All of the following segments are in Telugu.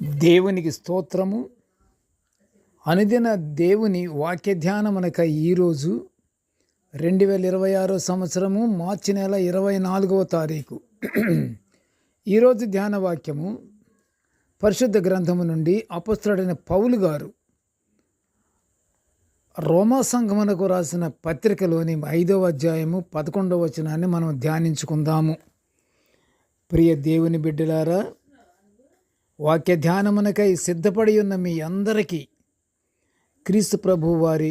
దేవునికి స్తోత్రము. అనుదిన దేవుని వాక్య ధ్యానమునకై ఈరోజు 2026 సంవత్సరము మార్చి నెల 24వ తారీఖు. ఈరోజు ధ్యాన వాక్యము పరిశుద్ధ గ్రంథము నుండి అపొస్తలుడైన పౌలు గారు రోమా సంఘమునకు రాసిన పత్రికలోని 5వ అధ్యాయము 11వ వచనాన్ని మనం ధ్యానించుకుందాము. ప్రియ దేవుని బిడ్డలారా, వాక్య ధ్యానమునకై సిద్ధపడి ఉన్న మీ అందరికీ క్రీస్తు ప్రభు వారి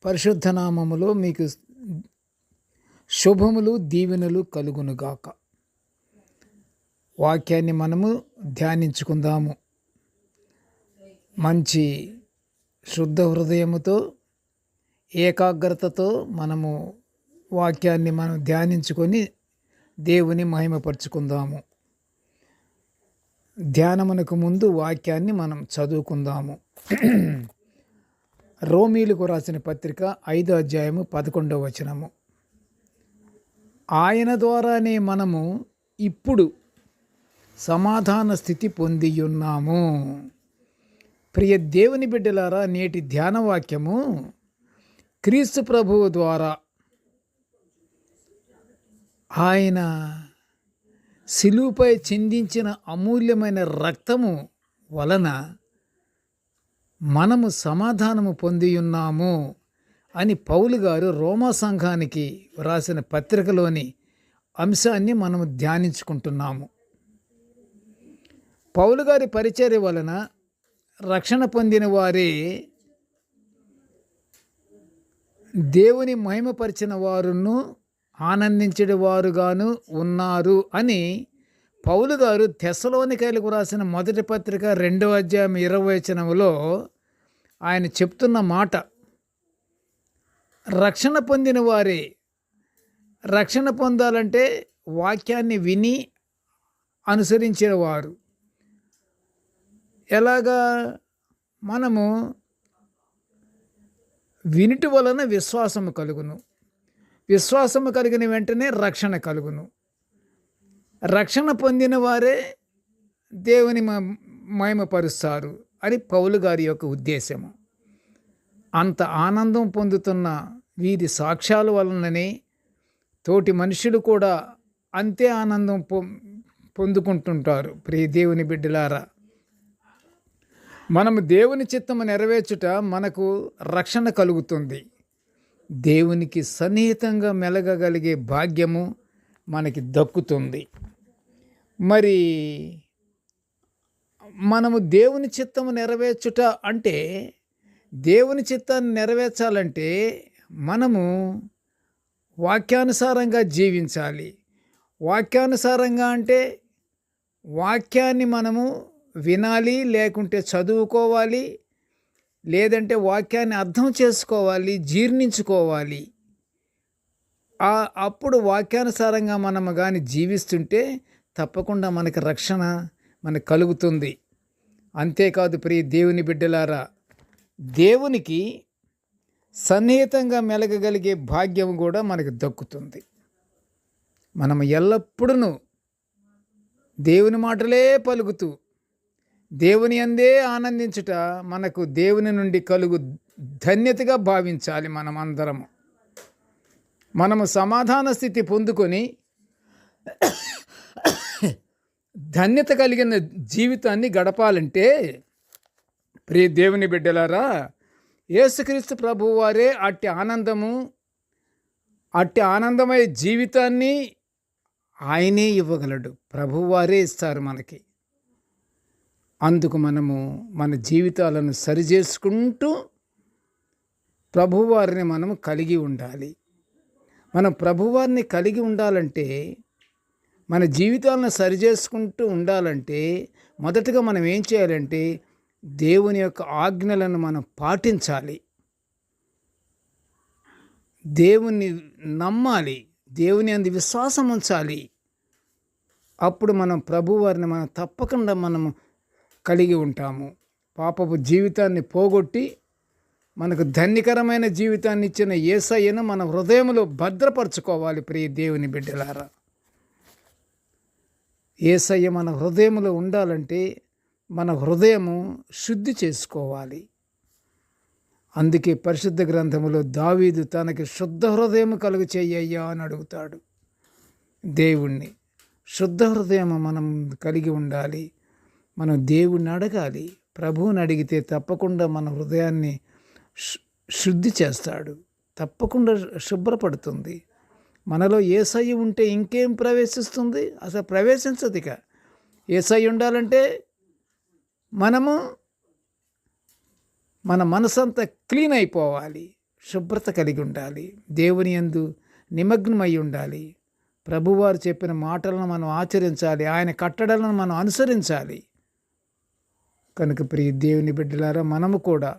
పరిశుద్ధ నామములో మీకు శుభములు దీవెనలు కలుగునుగాక. వాక్యాన్ని మనము ధ్యానించుకుందాము. మంచి శుద్ధ హృదయముతో ఏకాగ్రతతో మనము వాక్యాన్ని మనం ధ్యానించుకొని దేవుని మహిమపరుచుకుందాము. ధ్యానమునకు ముందు వాక్యాన్ని మనం చదువుకుందాము. రోమీలకు రాసిన పత్రిక 5వ అధ్యాయము 11వ వచనము. ఆయన ద్వారానే మనము ఇప్పుడు సమాధాన స్థితి పొందియున్నాము. ప్రియ దేవుని బిడ్డలారా, నేటి ధ్యాన వాక్యము క్రీస్తు ప్రభువు ద్వారా ఆయన శిలువపై చిందించిన అమూల్యమైన రక్తము వలన మనము సమాధానము పొందియున్నాము అని పౌలు గారు రోమా సంఘానికి రాసిన పత్రికలోని అంశాన్ని మనము ధ్యానించుకుంటున్నాము. పౌలు గారి పరిచర్య వలన రక్షణ పొందిన వారే దేవుని మహిమపరిచిన వారును ఆనందించే వారుగాను ఉన్నారు అని పౌలు గారు తెస్సలోనికైలకు రాసిన మొదటి పత్రిక 2వ అధ్యాయం 20వ వచనములో ఆయన చెప్తున్న మాట. రక్షణ పొందిన వారే రక్షణ పొందాలంటే వాక్యాన్ని విని అనుసరించిన వారు. ఎలాగా? మనము వినుటి వలన విశ్వాసము కలుగును, విశ్వాసము కలిగిన వెంటనే రక్షణ కలుగును. రక్షణ పొందిన వారే దేవుని మహిమపరుస్తారు అని పౌలు గారి యొక్క ఉద్దేశము. అంత ఆనందం పొందుతున్న వీరి సాక్ష్యాల వలననే తోటి మనుషులు కూడా అంతే ఆనందం పొందుకుంటుంటారు. ప్రియ దేవుని బిడ్డలారా, మనము దేవుని చిత్తము నెరవేర్చుట మనకు రక్షణ కలుగుతుంది. దేవునికి సన్నిహితంగా మెలగగలిగే భాగ్యము మనకి దక్కుతుంది. మరి మనము దేవుని చిత్తము నెరవేర్చుట అంటే, దేవుని చిత్తాన్ని నెరవేర్చాలంటే మనము వాక్యానుసారంగా జీవించాలి. వాక్యానుసారంగా అంటే వాక్యాన్ని మనము వినాలి, లేకుంటే చదువుకోవాలి, లేదంటే వాక్యాన్ని అర్థం చేసుకోవాలి, జీర్ణించుకోవాలి. అప్పుడు వాక్యానుసారంగా మనము కానీ జీవిస్తుంటే తప్పకుండా మనకి రక్షణ మనకు కలుగుతుంది. అంతేకాదు ప్రియ దేవుని బిడ్డలారా, దేవునికి సన్నిహితంగా మెలగగలిగే భాగ్యం కూడా మనకు దక్కుతుంది. మనం ఎల్లప్పుడూ దేవుని మాటలే పలుకుతూ దేవుని అందే ఆనందించుట మనకు దేవుని నుండి కలుగు ధన్యతగా భావించాలి. మనము సమాధాన స్థితి పొందుకొని ధన్యత కలిగిన జీవితాన్ని గడపాలంటే ప్రియ దేవుని బిడ్డలారా, యేసుక్రీస్తు ప్రభువు వారే అట్టి ఆనందమయ జీవితాన్ని ఆయనే ఇవ్వగలడు. ప్రభువారే ఇస్తారు మనకి. అందుకు మనము మన జీవితాలను సరిచేసుకుంటూ ప్రభువారిని మనము కలిగి ఉండాలి. మనం ప్రభువారిని కలిగి ఉండాలంటే, మన జీవితాలను సరిచేసుకుంటూ ఉండాలంటే మొదటగా మనం ఏం చేయాలంటే దేవుని యొక్క ఆజ్ఞలను మనం పాటించాలి. దేవుని నమ్మాలి, దేవుని అందు విశ్వాసం ఉంచాలి. అప్పుడు మనం ప్రభువారిని మనం తప్పకుండా మనము కలిగి ఉంటాము. పాపపు జీవితాన్ని పోగొట్టి మనకు ధన్యకరమైన జీవితాన్ని ఇచ్చిన యేసయ్యను మన హృదయంలో భద్రపరచుకోవాలి. ప్రియ దేవుని బిడ్డలారా, యేసయ్య మన హృదయంలో ఉండాలంటే మన హృదయము శుద్ధి చేసుకోవాలి. అందుకే పరిశుద్ధ గ్రంథములో దావీదు తనకి శుద్ధ హృదయం కలుగు చెయ్యయ్యా అని అడుగుతాడు దేవుణ్ణి. శుద్ధ హృదయం మనం కలిగి ఉండాలి. మనం దేవుణ్ణి అడగాలి. ప్రభువుని అడిగితే తప్పకుండా మన హృదయాన్ని శుద్ధి చేస్తాడు, తప్పకుండా శుభ్రపడుతుంది. మనలో యేసయ్య ఉంటే ఇంకేం ప్రవేశిస్తుంది? అసలు ప్రవేశించదు. ఇక యేసయ్య ఉండాలంటే మనము మన మనసంతా క్లీన్ అయిపోవాలి, శుభ్రత కలిగి ఉండాలి, దేవుని యందు నిమగ్నమై ఉండాలి, ప్రభువారు చెప్పిన మాటలను మనం ఆచరించాలి, ఆయన కట్టడలను మనం అనుసరించాలి. కనుక ప్రియ దేవుని బిడ్డలారా, మనము కూడా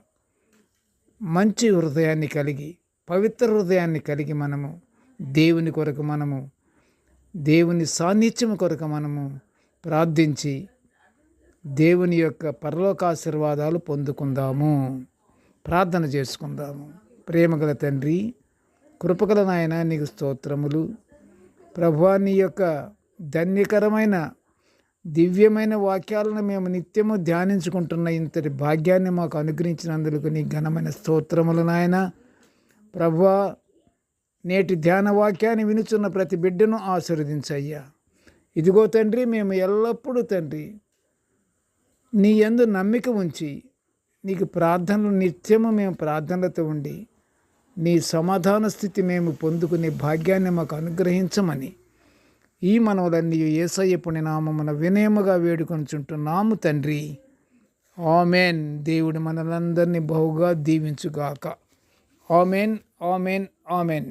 మంచి హృదయాన్ని కలిగి, పవిత్ర హృదయాన్ని కలిగి మనము దేవుని కొరకు, మనము దేవుని సాన్నిధ్యం కొరకు మనము ప్రార్థించి దేవుని యొక్క పరలోకాశీర్వాదాలు పొందుకుందాము. ప్రార్థన చేసుకుందాము. ప్రేమగల తండ్రి, కృపగల నాయన, నీకు స్తోత్రములు. ప్రభువా, నీ యొక్క ధన్యకరమైన దివ్యమైన వాక్యాలను మేము నిత్యము ధ్యానించుకుంటున్న ఇంతటి భాగ్యాన్ని మాకు అనుగ్రహించినందుకు నీ ఘనమైన స్తోత్రములు నాయన. ప్రభువా, నేటి ధ్యాన వాక్యాన్ని వినుచున్న ప్రతి బిడ్డను ఆశీర్వదించయ్యా. ఇదిగో తండ్రి, మేము ఎల్లప్పుడూ తండ్రి నీ యందు నమ్మిక ఉంచి నీకు ప్రార్థనలు నిత్యము మేము ప్రార్థనలతో ఉండి నీ సమాధాన స్థితి మేము పొందుకునే భాగ్యాన్ని మాకు అనుగ్రహించమని ఈ మనవులన్నీ యేసయ్య పుణ్యనామమున వినయముగా వేడుకొనుచుంటున్నాము తండ్రి. ఆమెన్. దేవుడు మనలందరినీ బహుగా దీవించుగాక. Amen, amen, amen.